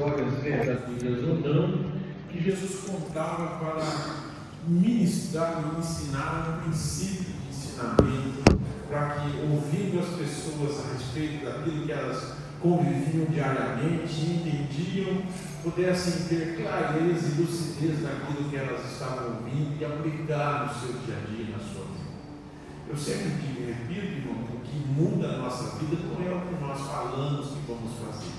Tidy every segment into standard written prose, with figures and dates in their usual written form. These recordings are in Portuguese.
histórias verdadeiras ou não, que Jesus contava para ministrar e ensinar um princípio de ensinamento, para que, ouvindo as pessoas a respeito daquilo que elas conviviam diariamente, entendiam, pudessem ter clareza e lucidez daquilo que elas estavam ouvindo e aplicar no seu dia a dia, na sua vida. Eu sempre digo e repito, irmão, que o que muda a nossa vida não é o que nós falamos que vamos fazer,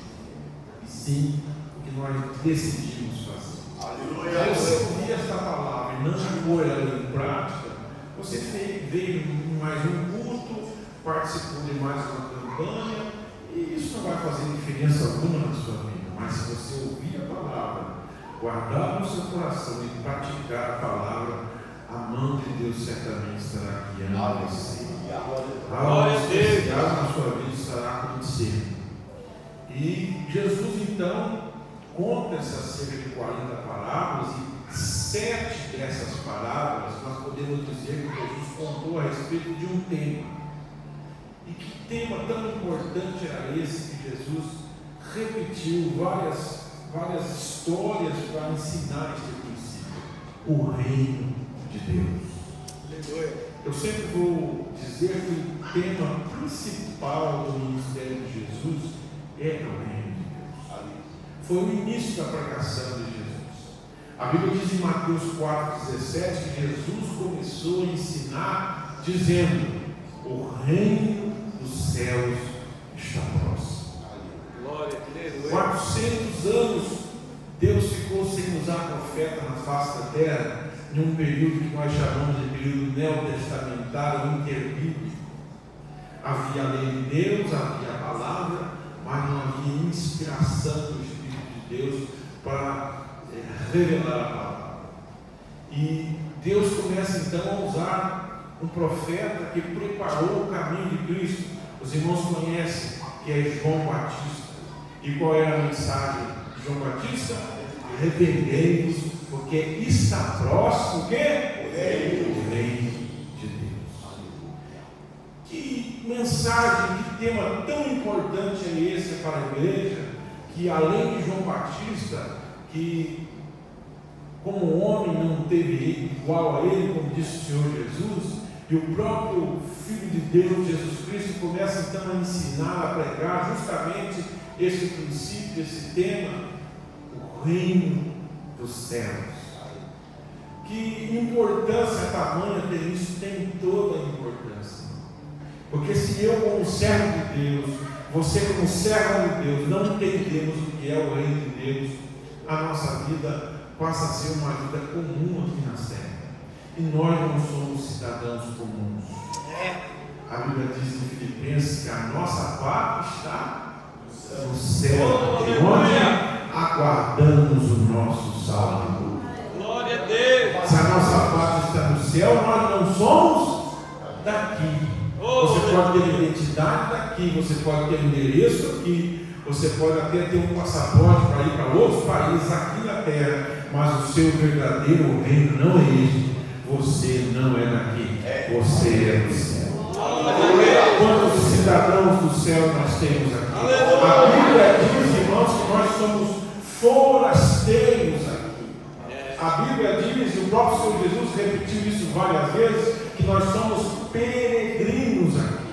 e sim o que nós decidimos fazer. Se você ouvir esta palavra e não pôr ela em prática, você veio em mais um culto, participou de mais uma campanha, e isso não vai fazer diferença alguma na sua vida. Mas se você ouvir a palavra, guardar no seu coração e praticar a palavra, a mão de Deus certamente estará guiando você. Algo especial na sua vida estará acontecendo. E Jesus então conta essas cerca de 40 parábolas, e 7 dessas parábolas nós podemos dizer que Jesus contou a respeito de um tema. E que tema tão importante era esse que Jesus repetiu várias histórias para ensinar este princípio: o reino de Deus. Eu sempre vou dizer que o tema principal do ministério de Jesus é o reino de Deus. Foi o início da pregação de Jesus. A Bíblia diz em Mateus 4,17 que Jesus começou a ensinar dizendo: o reino dos céus está próximo. Glória a Deus. 400 anos Deus ficou sem usar profeta na face da terra, em um período que nós chamamos de período neotestamentário, interbíblico. Havia a lei de Deus, havia a palavra, mas não havia inspiração do Espírito de Deus para revelar a palavra. E Deus começa então a usar um profeta que preparou o caminho de Cristo. Os irmãos conhecem, que é João Batista. E qual era a mensagem de João Batista? Arrependei-vos, porque está próximo o quê? O reino de Deus. Que mensagem, que tema tão importante é esse para a igreja, que além de João Batista, que como homem não teve igual a ele, como disse o Senhor Jesus, e o próprio Filho de Deus, Jesus Cristo, começa então a ensinar, a pregar justamente esse princípio, esse tema, o reino dos céus. Que importância tamanha tem isso? Tem toda a importância. Porque se eu, como servo de Deus, você, como servo de Deus, não entendemos o que é o reino de Deus, a nossa vida passa a ser uma vida comum aqui na terra. E nós não somos cidadãos comuns. A Bíblia diz em Filipenses que a nossa pátria está no céu, de onde aguardamos o nosso Salvador. Glória a Deus. Se a nossa pátria está no céu, nós não somos daqui. Você pode ter identidade daqui, você pode ter endereço aqui, você pode até ter um passaporte para ir para outros países aqui na terra, mas o seu verdadeiro reino não é este. Você não é daqui, você é do céu. Quantos cidadãos do céu nós temos aqui? A Bíblia diz, irmãos, que nós somos forasteiros aqui. A Bíblia diz, e o próprio Senhor Jesus repetiu isso várias vezes, que nós somos peregrinos aqui.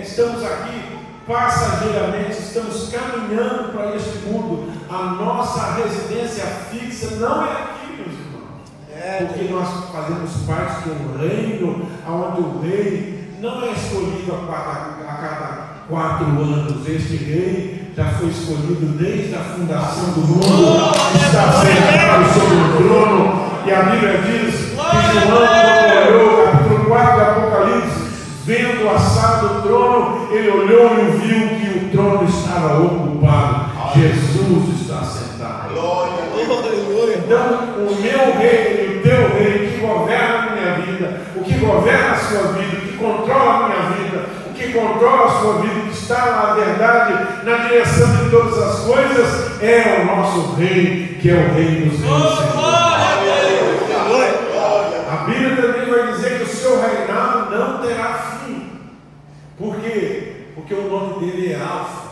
Estamos aqui passageiramente, estamos caminhando para este mundo. A nossa residência fixa não é aqui, meus irmãos. Porque nós fazemos parte de um reino onde o rei não é escolhido a cada 4 anos. Este rei já foi escolhido desde a fundação do mundo, está sentado sobre o trono. E a Bíblia diz que João, quando olhou, capítulo 4 de Apocalipse, vendo a sala do trono, ele olhou e viu que o trono estava ocupado. Jesus está sentado. Então, o meu reino e o teu reino, que governa a minha vida, o que governa a sua vida, o que controla a minha vida, o que controla a sua vida, que está na verdade, na direção de todas as coisas, é o nosso rei, que é o rei dos reis. A Bíblia também vai dizer que o seu reinado não terá fim. Por quê? Porque o nome dele é Alfa.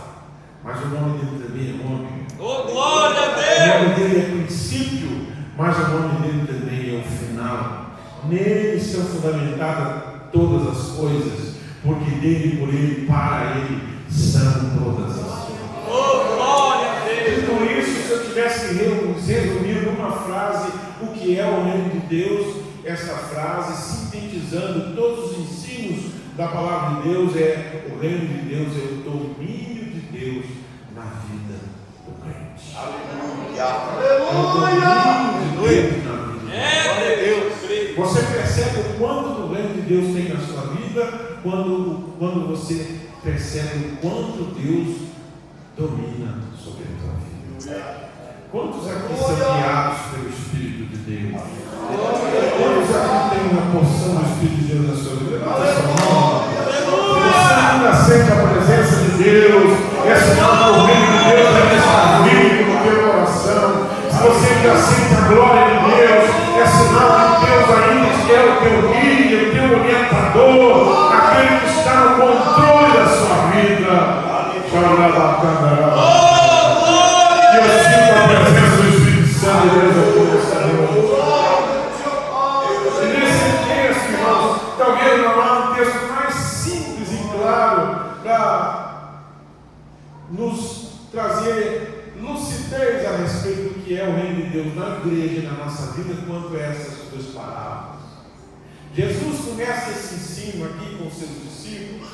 mas o nome dele também é homem. Oh, glória a O Deus! nome dele é princípio, mas o nome dele também é o final. Nele são fundamentadas todas as coisas, porque dele, por ele, para ele, são todas as coisas. Oh, glória a Deus! Por isso, se eu tivesse resumido numa frase o que é o reino de Deus, essa frase, sintetizando todos os ensinos da palavra de Deus, é: o reino de Deus é o domínio de Deus na vida do crente. Aleluia! É o domínio de Deus na vida. Glória a Deus! Você percebe o quanto do reino de Deus tem na sua vida quando você percebe o quanto Deus domina sobre a tua vida. Quantos aqui são guiados pelo Espírito de Deus? Quantos aqui têm uma porção do Espírito de Deus na sua vida? Levanta a sua mão. Se você ainda sente a presença de Deus, é sinal que o reino de Deus ainda está vivo no teu coração. Se você ainda sente a glória de Deus, é sinal que Deus ainda é o teu líder, o teu orientador, aquele que está no controle da sua vida. E eu sinto a presença do Espírito Santo de Deus aqui nesta noite. E nesse texto, irmãos, talvez não há um texto mais simples e claro para nos trazer lucidez a respeito do que é o reino de Deus na igreja e na nossa vida, quanto essas duas palavras. Jesus começa esse ensino aqui com os seus discípulos,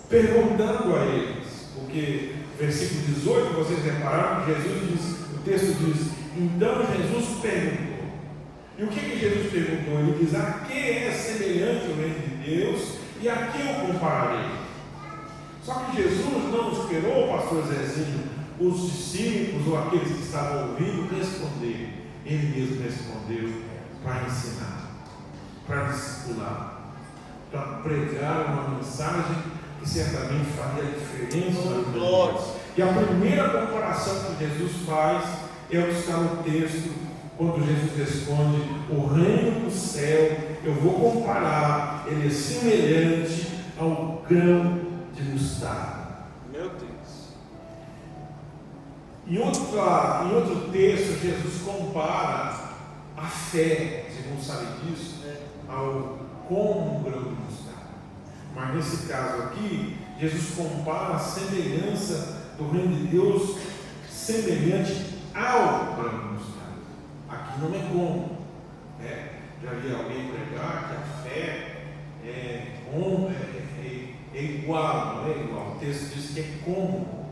perguntando a eles, porque versículo 18, vocês repararam que Jesus diz, o texto diz: então Jesus perguntou. E o que Jesus perguntou? Ele diz: a que é semelhante o reino de Deus e a que eu compararei? Só que Jesus não esperou o pastor Zezinho, os discípulos ou aqueles que estavam ouvindo responder. Ele mesmo respondeu para ensinar, para discipular, para pregar uma mensagem que certamente faria a diferença na vida deles. E a primeira comparação que Jesus faz é o que está no texto, quando Jesus responde: o reino do céu, eu vou comparar, ele é semelhante ao grão de mostarda. Meu Deus! Em outro texto, Jesus compara a fé, vocês não sabem disso, ao como um grão de mostarda. Mas nesse caso aqui, Jesus compara a semelhança do reino de Deus semelhante ao grão de mostarda. Aqui não é como. Já vi alguém pregar que a fé é igual, não é igual. O texto diz que é como.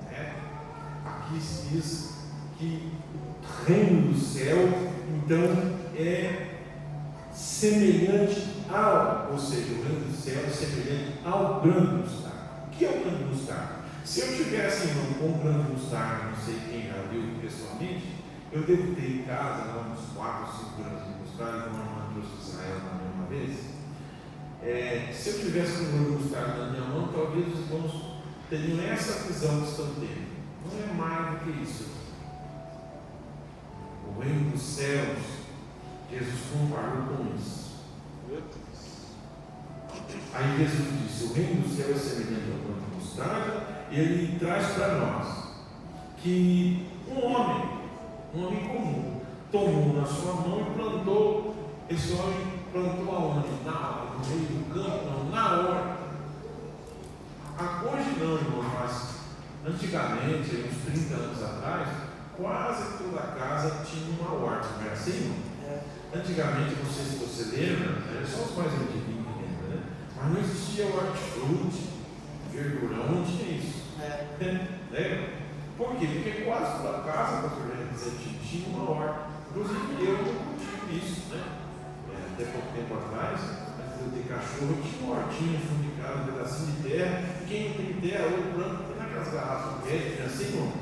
Aqui se diz que o reino do céu, então, é semelhante ao, ou seja, o reino do céu é semelhante ao grão de mostarda. O que é o grão de mostarda? Se eu tivesse com um grão de mostarda, não sei quem já viu pessoalmente, eu devo ter em casa uns 4 ou 5 grãos de mostarda, como a irmã trouxe Israel na mesma vez. Se eu tivesse com um grão de mostarda na minha mão, talvez os irmãos teriam essa visão que estão tendo. Não é mais do que isso. O reino dos céus, Jesus comparou com isso. Aí Jesus disse: o reino do céu é semelhante ao grão de mostarda. E ele traz para nós que um homem comum, tomou na sua mão e plantou. Esse homem plantou aonde? No meio do campo? Não, na horta. Hoje não, irmão, mas antigamente, uns 30 anos atrás, quase toda casa tinha uma horta, não é assim, irmão? Antigamente, não sei se você lembra, só os mais antigos que lembram, né? Mas não existia hortifruti, verdurão, não tinha isso. Lembra? Por quê? Porque quase toda casa, tinha uma horta. Inclusive eu não tive isso, né? Até pouco tempo atrás, antes de eu ter cachorro, eu tinha uma hortinha fundicada, um pedacinho de terra. Quem não tem terra, olho branco, tem aquelas garrafas velhas, assim, não.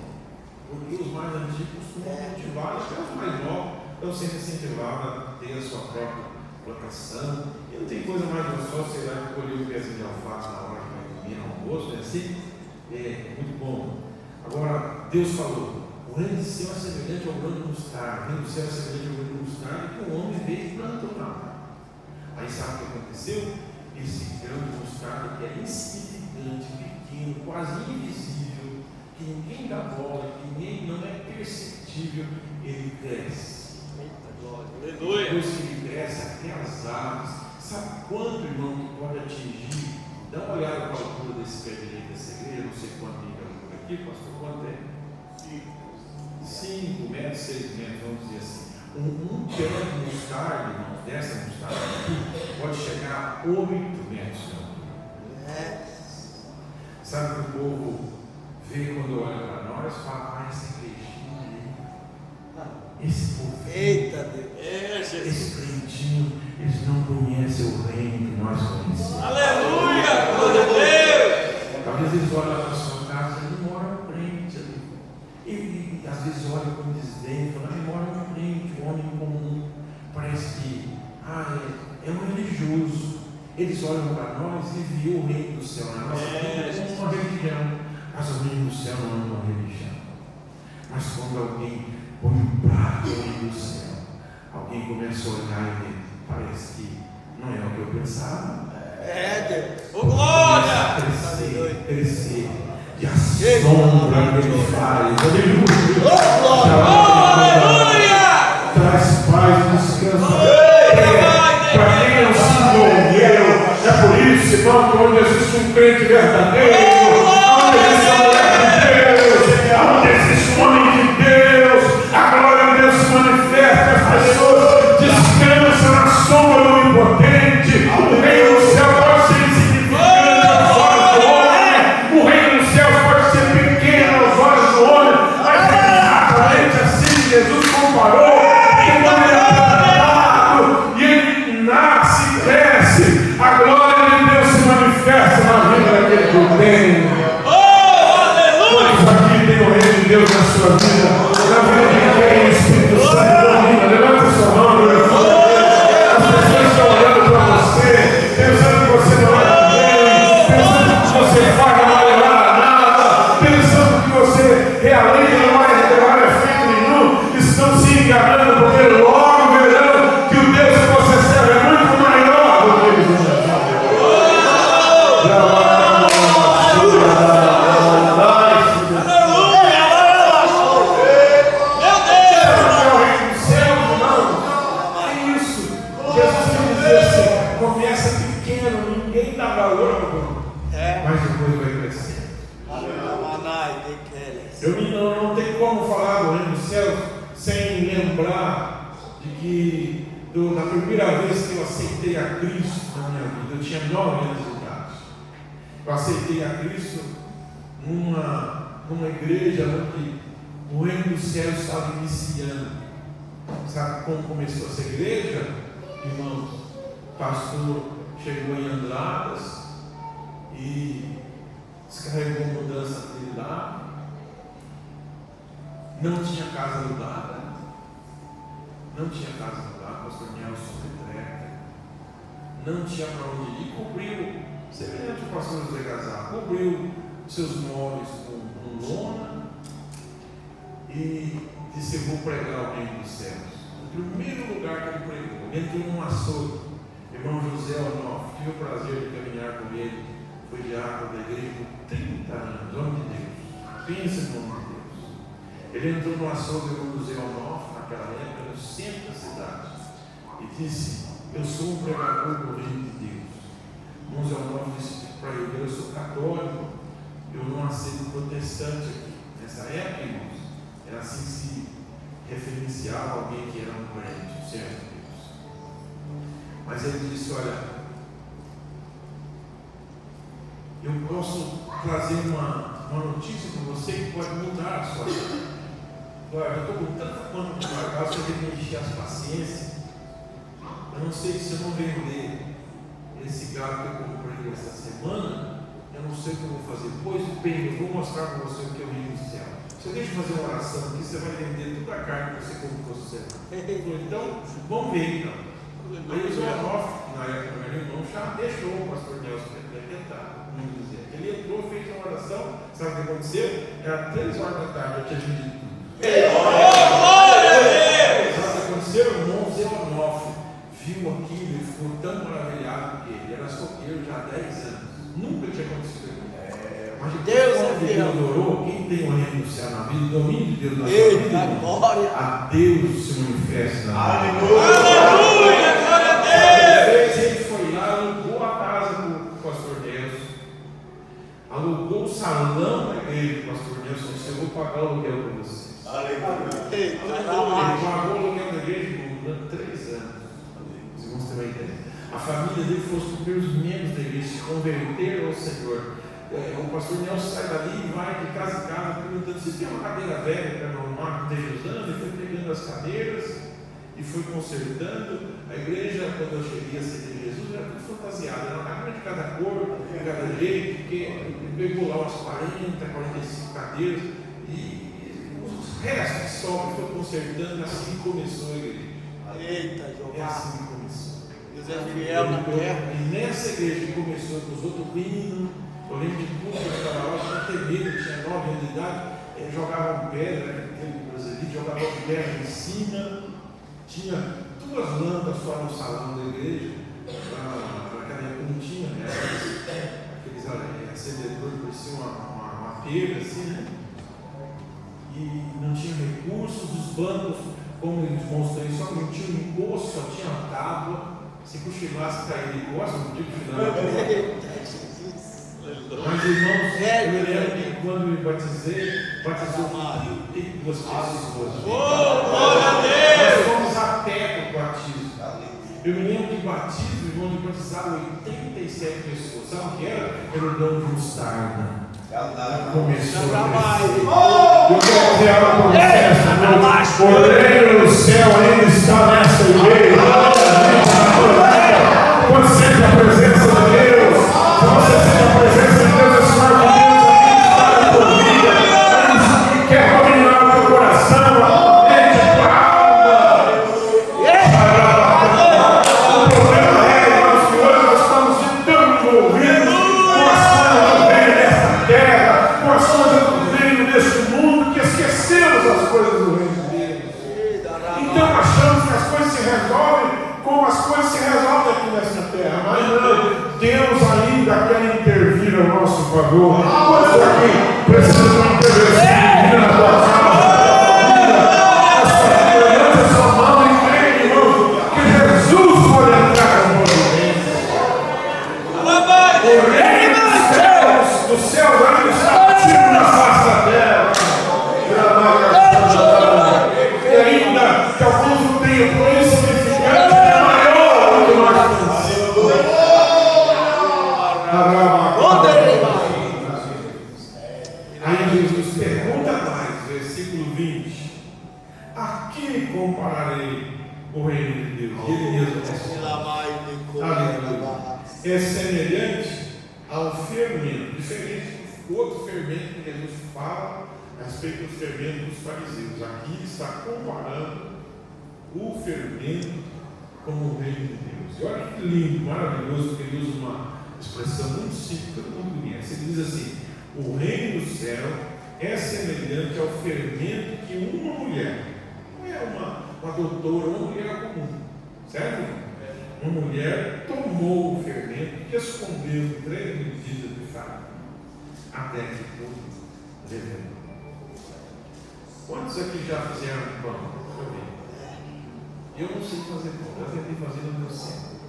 Porque os mais antigos costumam cultivar, até os mais novos estão sendo incentivados a ter a sua própria plantação. E não tem coisa mais gostosa, sei lá, colher um pezinho de alface na hora que vai comer no almoço, né? Assim, muito bom. Agora, Deus falou: o reino do céu é semelhante ao grão de mostarda. O reino do céu é semelhante ao grão de mostarda, que o homem veio e plantou na terra. Aí sabe o que aconteceu? Esse grão de mostarda, que é insignificante, pequeno, quase invisível, que ninguém dá bola, que ninguém não é perceptível, ele cresce. Aleluia. Depois que ele cresce, até as aves. Sabe quanto, irmão, que pode atingir? Dá uma olhada para a altura desse pé direito dessa igreja, não sei quanto tem altura aqui, pastor, quanto é? 5 metros, 6 metros, vamos dizer assim. Um pé de mostarda, irmão, dessa mostarda aqui, pode chegar a 8 metros de altura. Sabe que o povo vê quando olha para nós e fala, essa igrejinha aí, esse povo, Eita Deus, esse crentinho, eles não conhecem o reino que nós conhecemos. Aleluia. Glória a Deus. Talvez eles olham para a sua casa e não mora um crente ali. E às vezes olham com desdém e falam, mora um crente, um homem comum. Parece que é um religioso. Eles olham para nós e viam o reino do céu na nossa vida como uma religião. Mas o reino do céu não é uma religião. Mas quando alguém põe um prato no reino do céu, alguém começa a olhar e ver, parece que não é o que eu pensava. Deus. Ô glória. Crescer. E a sombra que ele faz. Aleluia. Aleluia. Traz paz e descanso. Para quem não se envolveu, é por isso, irmão, que onde existe um crente verdadeiro, onde existe a mulher de Deus, onde existe um homem de Deus, a glória de Deus se manifesta, as pessoas descansam na sombra do impotente. O reino dos céus pode ser insignificante aos olhos do homem, o reino dos céus pode ser pequeno aos olhos do homem, mas é exatamente assim que Jesus comparou. A glória de Deus se manifesta na vida daquele que o tem. Quantos aqui tem o reino de Deus na sua vida? Na vida de quem o Espírito Santo domina? Levanta sua mão. As pessoas estão olhando para você, pensando que você não é ninguém, pensando que você faz não vai levar a nada, pensando que você realiza não vai levar efeito nenhum. Estão se enganando porque logo verão que o Deus que você serve é muito maior do que eles. Mas depois vai crescer. Eu não tenho como falar do reino dos céus sem lembrar de que da primeira vez que eu aceitei a Cristo na minha vida, eu tinha 9 anos de idade. Eu aceitei a Cristo numa igreja onde o reino dos céus estava iniciando. Sabe como começou essa igreja, irmãos? O pastor chegou em Andradas e descarregou a mudança dele lá. Não tinha casa alugada. Pastor Nelson Petreta. Não tinha para onde ir. Cobriu, semelhante ao pastor José Gazar, cobriu seus móveis com lona e disse: eu vou pregar o reino dos céus. O primeiro lugar que ele pregou, ele entrou num açougue. Irmão José Onofre, tive o prazer de caminhar com ele, foi diácono da igreja por 30 anos, homem de Deus. Pensa no nome de Deus. Ele entrou no açougue do José Onofre, naquela época, no centro da cidade, e disse: eu sou um pregador do reino de Deus. O José Onofre disse para ele: eu sou católico, eu não aceito protestante aqui. Nessa época, irmãos, era assim que se referenciava alguém que era um crente, um servo de Deus. Mas ele disse: olha, eu posso trazer uma notícia para você que pode mudar a sua vida. Olha, eu estou com tanta pano para pagar, você tem que encher as paciências. Eu não sei se eu não vender esse gado que eu comprei essa semana, eu não sei o que eu vou fazer. Pois bem, eu vou mostrar para você o que é o reino do céu. Você deixa eu fazer uma oração aqui, você vai vender toda a carne que você comprou essa semana. Então, vamos ver então. Aí o Zé Onofre, na época do meu irmão, já deixou o pastor Nelson tentar, vamos dizer. Ele entrou, fez uma oração, sabe o que aconteceu? Era 3 horas da tarde, eu tinha vendido tudo. Glória a Deus! Sabe o que aconteceu? O irmão Zé Onofre viu aquilo e ficou tão maravilhado, porque ele era solteiro já há 10 anos. Nunca tinha acontecido aquilo. Mas Deus é quando fiel. Deus orou, quem tem o reino do céu na vida, o domínio de Deus na sua Eita, vida, glória. a Deus se manifesta na vida. Aleluia, glória a Deus. Ele foi lá, alugou a casa do pastor Nelson, alugou o salão da igreja do pastor Nelson, disse: eu vou pagar o aluguel para você. Eita, Ele trabalho. pagou o aluguel da igreja durante 3 anos. Os irmãos têm uma ideia. A família dele foi os primeiros membros da igreja, se converteram ao Senhor. O pastor Nelson sai dali e vai de casa em casa perguntando: vocês têm uma cadeira velha para arrumar que esteja usando? Ele foi pegando as cadeiras e foi consertando. A igreja, quando eu cheguei a ser de Jesus, era tudo fantasiado, era uma cadeira de cada cor, de cada jeito, porque ele pegou lá umas 40, 45 cadeiras e os restos que sobram foi consertando. Assim começou a igreja. Eita, É Jeová. assim que começou. Deus é fiel na terra. E nessa igreja que começou com os outros rindo, eu lembro de tudo que eu estava lá, eu tinha medo, tinha 9 anos de idade, jogavam pedra, aquele brasileiro, jogavam pedra em cima, tinha 2 lâmpadas só no salão da igreja, naquela época não tinha, né? Aqueles acendedores, parecia uma pega assim, né? E não tinha recursos, os bancos, como eles mostram aí, só não tinha um encosto, só tinha uma tábua. Se cochilasse, cair de costas, não tinha cochilado. Mas irmãos, eu me lembro que quando me batizei, batizou 32 pessoas. Glória a Deus. Nós fomos a pé do batismo. Eu me lembro de batismo, irmão, de batizar 87 pessoas. Sabe o que era? Era o dom de mostarda. Começou a crescer. Eu quero dizer algo para vocês. O reino do céu ainda está nessa igreja. Quando sente a presença de Deus, quando você sente a presença de Deus, esse mar de Deus aqui está na tua vida. Ele quer dominar o teu coração, a mente, a tua alma. O problema é, irmãos, que hoje nós estamos tão envolvidos com as coisas do reino desta terra, com as coisas do reino deste mundo, que esquecemos as coisas do reino de Deus. Então achamos que as coisas se resolvem como as coisas se resolvem aqui nesta terra, mas não, Deus ainda quer intervir ao nosso favor. Quantos aqui precisam de uma intervenção divina na tua casa? Levante a sua mão e creia, irmão, que Jesus pode entrar no movimento. O reino dos céus ainda está ativo na face da terra. E ainda que alguns não tenham por isso significante, é maior do que nós pensamos. Aí Jesus pergunta mais, versículo 20: a que compararei o reino de Deus? E ele mesmo responde: aleluia. É semelhante ao fermento, diferente do outro fermento que Jesus fala a respeito do fermento dos fariseus. Aqui ele está comparando o fermento com o reino de Deus. E olha que lindo, maravilhoso, porque ele usa uma expressão muito simples, todo mundo conhece. Ele diz assim: o reino do céu é semelhante ao fermento que uma mulher, não é uma doutora, uma mulher comum, certo? Uma mulher tomou o fermento e escondeu em 3 medidas de farinha, até que tudo levedou. Quantos aqui já fizeram pão? Eu não sei fazer pão, eu tentei fazer no meu centro.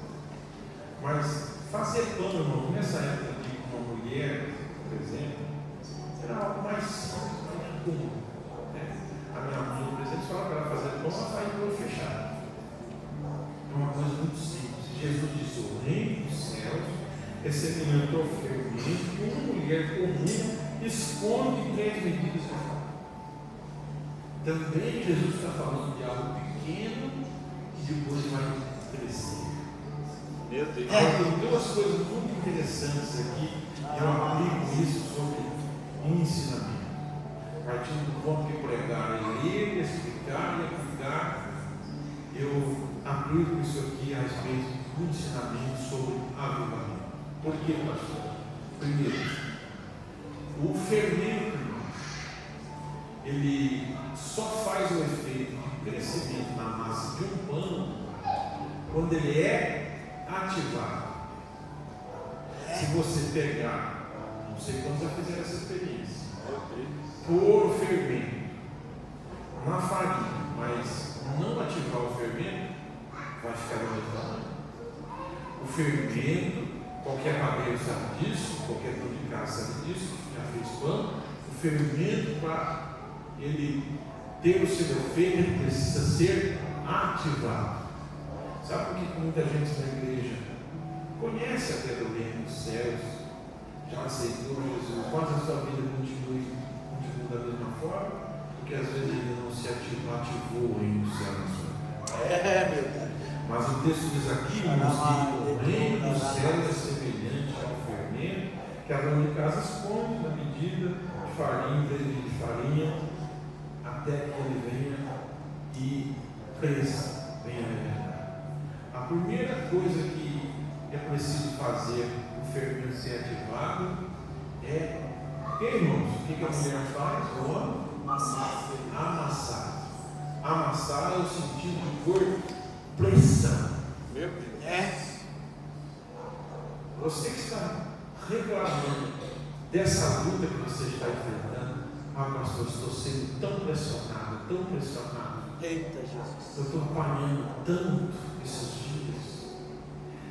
Mas fazer pão, irmão, nessa época aqui com uma mulher, por exemplo, era algo mais simples, mais comum. A minha mãe, por exemplo, fala para ela fazer pão, ela faz pão fechado. É uma coisa muito simples. Jesus disse: o reino dos céus é semelhante ao fermento que uma mulher comum esconde em 3 medidas de farinha. Também Jesus está falando de algo pequeno que depois vai crescer. Meu Deus. Tem 2 coisas muito interessantes aqui. Eu aplico isso sobre ensinamento. Partindo do ponto que pregar é ler, explicar e aplicar, eu aplico isso aqui a respeito do ensinamento sobre avivamento. Por que, pastor? Primeiro, o fermento, ele só faz o efeito de crescimento na massa de um pão quando ele é ativado. Se você pegar um Não sei quantos já fizeram essa experiência. Pôr o fermento na farinha, mas não ativar o fermento, vai ficar do mesmo tamanho. O fermento, qualquer padeiro sabe disso, qualquer dono de casa sabe disso, já fez pão. O fermento, para ele ter o seu efeito, ele precisa ser ativado. Sabe por que muita gente na igreja conhece até do reino dos céus, já aceitou Jesus, mas a sua vida continua da mesma forma? Porque às vezes ele não se ativou o reino dos céus na sua vida. É verdade. Mas o texto diz aqui, irmãos, que o reino dos céus é semelhante ao fermento que a dona de casa esconde na medida de farinha, de farinha, até que ele venha e cresça, venha melhorar. A primeira coisa que é preciso fazer o fermento ser ativado é, irmãos, o que a mulher faz? Amassar. Amassar é o sentido de pôr pressão. Meu Deus. Você que está reclamando dessa luta que você está enfrentando, pastor, estou sendo tão pressionado. Eita Jesus. Eu estou apanhando tanto esses dias.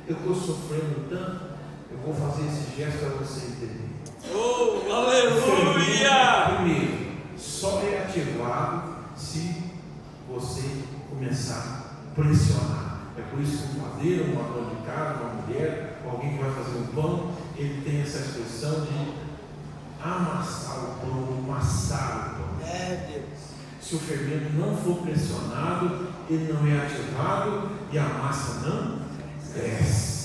Eu estou sofrendo tanto. Eu vou fazer esse gesto para você entender. Oh, aleluia! Primeiro, só é ativado se você começar a pressionar. É por isso que um padeiro, uma dona de casa, uma mulher, alguém que vai fazer um pão, ele tem essa expressão de amassar o pão, amassar o pão. Deus. Se o fermento não for pressionado, ele não é ativado e a massa não cresce.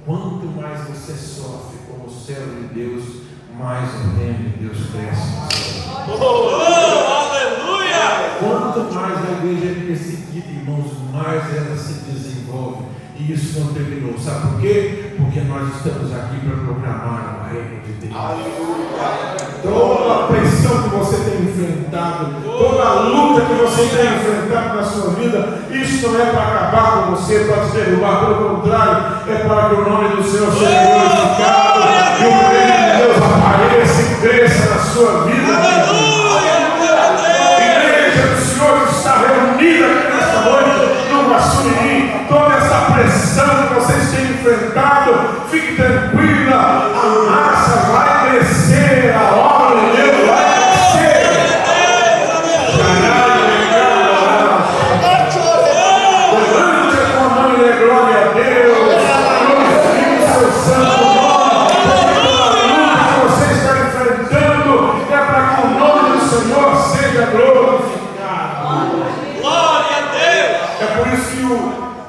Quanto mais você sofre como servo de Deus, mais o reino de Deus cresce. Aleluia! Quanto mais a igreja é perseguida, irmãos, mais ela se desenvolve. E isso não terminou. Sabe por quê? Porque nós estamos aqui para proclamar o reino de Deus. Toda a pressão que você tem enfrentado, toda a luta que você tem enfrentado na sua vida, isso não é para acabar com você, para te derrubar. Pelo contrário, é para que o nome do Senhor seja glorificado e o reino de Deus apareça e cresça na sua vida. Igreja do Senhor está reunida aqui nesta noite no Guaçumirim. Toda essa pressão que vocês têm enfrentado, fique tranquila, a massa vai crescer, a obra de Deus vai crescer. Levante a tua mão e dê glória a Deus. Glorifique o seu santo nome. A luta que você está enfrentando é para que o nome do Senhor seja glorificado. Glória a Deus! É por isso que o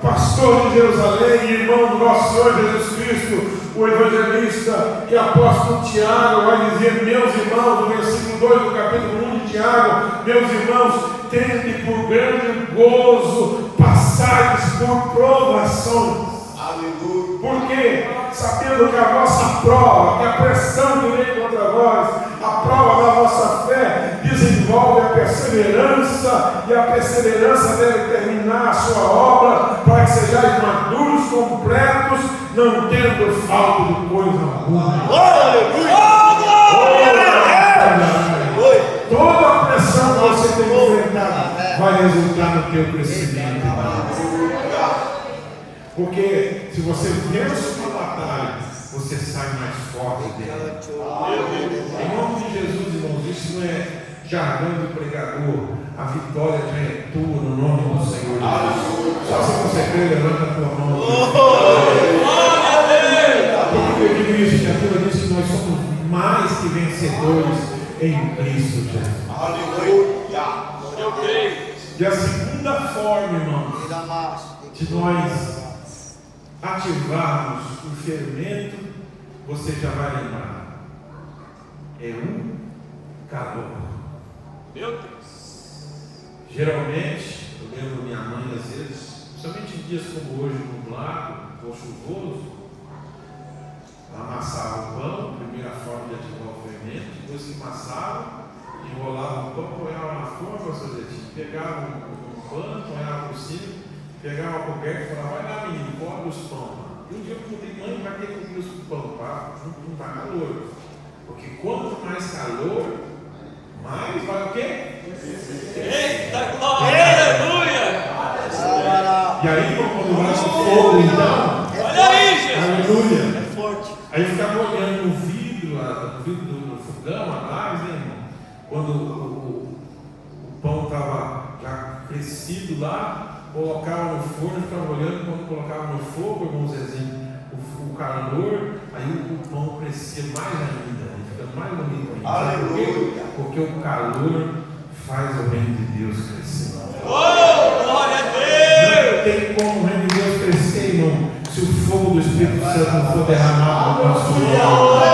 pastor de Jerusalém, irmão do nosso Senhor Jesus Cristo, o evangelista e apóstolo Tiago, vai dizer: meus irmãos, no versículo 2 do capítulo 1 de Tiago, meus irmãos, tende por grande gozo passardes por provações. Aleluia. Porque, sabendo que a vossa prova, que a pressão que vem contra vós, a prova da vossa fé, desenvolve a perseverança, e a perseverança deve terminar a sua obra, para que sejais maduros, completos, não tendo falta de coisa alguma. Toda a pressão que você tem enfrentado vai resultar no teu crescimento. Porque se você vence uma batalha, você sai mais forte dela. Em nome de Jesus, irmãos, isso não é jargão de pregador. A vitória já é tua no nome do Senhor Jesus. Só se você crê, levanta a tua mão. Por que eu digo isso? Porque a Bíblia diz que nós somos mais que vencedores em Cristo Jesus. Aleluia. Eu creio. E a segunda forma, irmãos, de nós ativarmos o fermento, você já vai lembrar, é um calor. Meu Deus. Geralmente, eu lembro minha mãe às vezes, principalmente em dias como hoje, nublado ou chuvoso, ela amassava o pão, primeira forma de ativar o fermento, depois que amassava, enrolava o pão, ponhava na forma, pegava um pano, ponhava por cima, pegava uma coberta e falava: vai lá, menino, cobre os pão. E um dia eu perguntei: mãe, vai ter que cobrir os pão, tá? Não está calor. Porque quanto mais calor, mais vai o quê? Eita glória! Aleluia! E aí, quando vai o fogo, então, Olha aí, Jesus! aleluia! É forte. Aí eu ficava olhando no vidro, no vidro do fogão, atrás, né, irmão? Quando o pão estava já crescido lá, colocava no forno, ficava olhando, quando colocava no fogo, irmão Zezinho, o calor, aí o pão crescia mais ainda, fica mais bonito ainda. Sabe por quê? Porque o calor faz o reino de Deus crescer. Oh, glória a Deus! Não tem como o reino de Deus crescer, irmão, se o fogo do Espírito Santo não for derramado no nosso coração.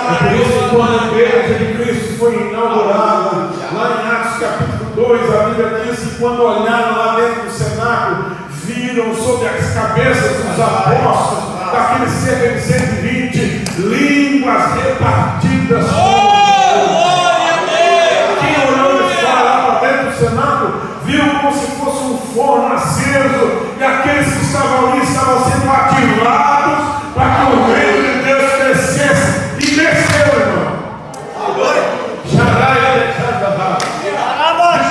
É por isso que quando a igreja de Cristo foi inaugurada, lá em Atos capítulo 2, a Bíblia diz que quando olharam lá dentro do cenáculo, viram sobre as cabeças dos apóstolos, daqueles cerca de 120, línguas repartidas. Quem olhou e lá para dentro do cenáculo, viu como se fosse um forno aceso, e aqueles que estavam ali estavam sendo ativados para que o reino de Deus crescesse. E desceu, irmão.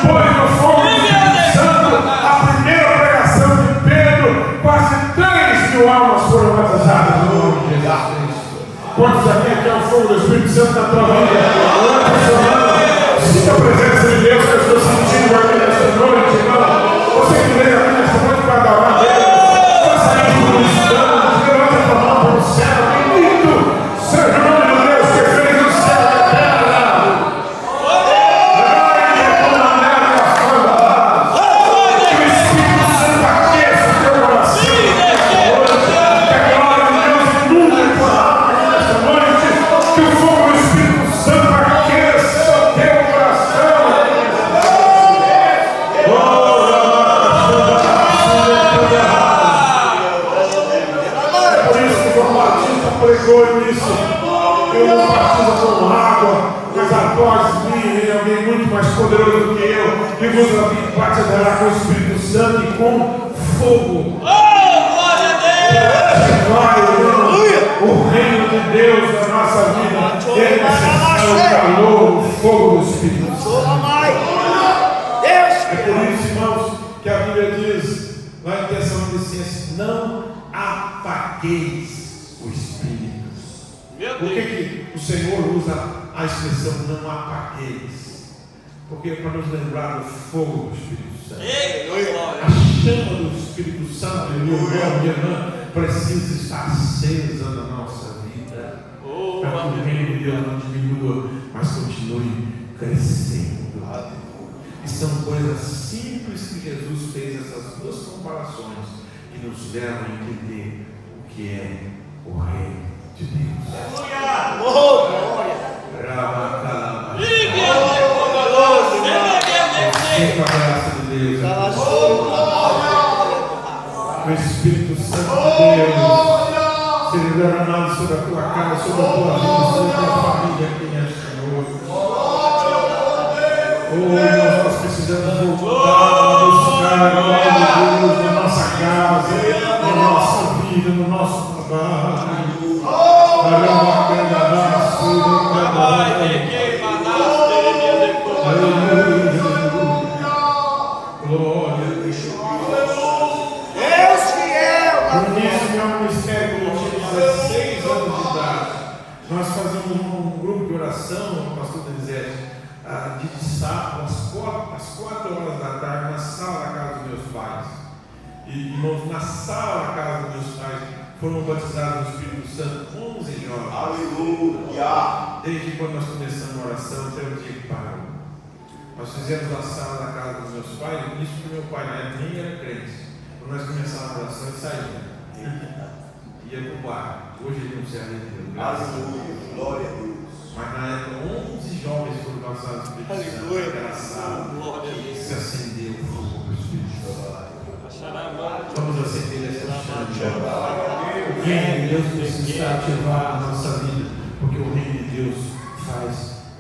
Depois do fogo do Espírito Santo, a primeira pregação de Pedro, quase 3.000 almas foram batizadas no nome de Jesus. Quantos aqui quer o fogo do Espírito Santo na tua vida? Sinta a presença de Deus que eu estou sentindo aqui nesta noite, irmão. Você que veio aqui nesta noite para adorar Deus, faça isso no instante, levanta a tua mão para o céu, bendito seja o nome de Deus que fez o céu e a terra. Que o Espírito Santo aqueça o teu coração. Que a glória de Deus inunde a tua alma nesta noite. Que o fogo do Espírito Santo aqueça o teu coração. É por isso que João Batista pregou e disse: eu não batizo com água, mas após mim vem alguém muito mais poderoso do que eu, que vos batizará com o Espírito Santo e com fogo. Oh, glória a Deus! Vai, irmão, o reino de Deus na nossa vida é necessário o calor, o fogo do Espírito Santo. É por isso, irmãos, que a Bíblia diz lá em Tessalonicenses: não apagueis o Espírito. Meu Por que Deus! que o Senhor usa a expressão não apagueis? Porque é para nos lembrar do fogo do Espírito Santo. Eita glória! A chama do Espírito Santo, meu irmão, minha irmã, precisa estar acesa na nossa vida. Oh, Para que o reino de Deus não diminua, mas continue crescendo. E são coisas simples que Jesus fez, essas duas comparações, que nos levam a entender o que é o reino de Deus. Sinta a graça de Deus. O Espírito Santo de Deus seja derramado sobre a tua casa, sobre a tua vida, sobre a tua família aqui nesta noite. Nós precisamos voltar a buscar a glória de Deus na nossa casa, na nossa vida, no nosso trabalho. Glória a Deus. Deus fiel. No início do meu ministério, quando eu tinha 16 anos de idade, nós fazíamos um grupo de oração, o pastor Denizete, de sábado, às 4 horas da tarde, na sala da casa dos meus pais. E, irmãos, na sala da casa dos meus pais, foram batizados no Espírito Santo 11 jovens. Aleluia. Desde quando nós começamos a oração, até o dia que parou. Nós fizemos a sala da casa dos meus pais, isso que meu pai na época nem era crente. Quando nós começamos a oração, ele saía. Ia para o bar. Hoje ele não se arrependeu. Aleluia. Glória a Deus. Mas na época, 11 jovens foram batizados no Espírito Santo. Naquela sala, Glória a Deus! se acendeu o fogo do Espírito Santo. Xarabá. Vamos acender essa chama. O reino de Deus precisa estar ativado na nossa vida, porque o reino de Deus faz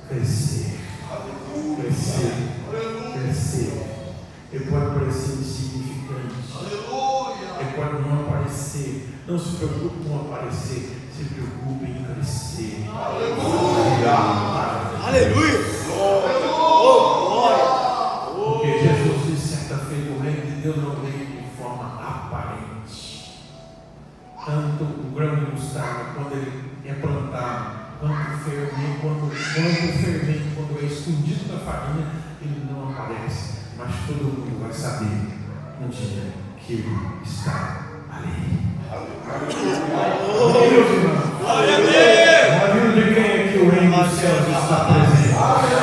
crescer. Crescer. Crescer. Ele pode parecer insignificante. Ele pode não aparecer. Não se preocupe com aparecer. Se preocupe em crescer. crescer. Aleluia. Porque Jesus disse certa feita: o reino de Deus não vem de forma aparente. Tanto o grão de mostarda, quando ele é plantado, quanto o fermento, quando é escondido da farinha, ele não aparece. Mas todo mundo vai saber um dia que ele está ali. Aleluia. A vida de quem é que o reino dos céus está presente?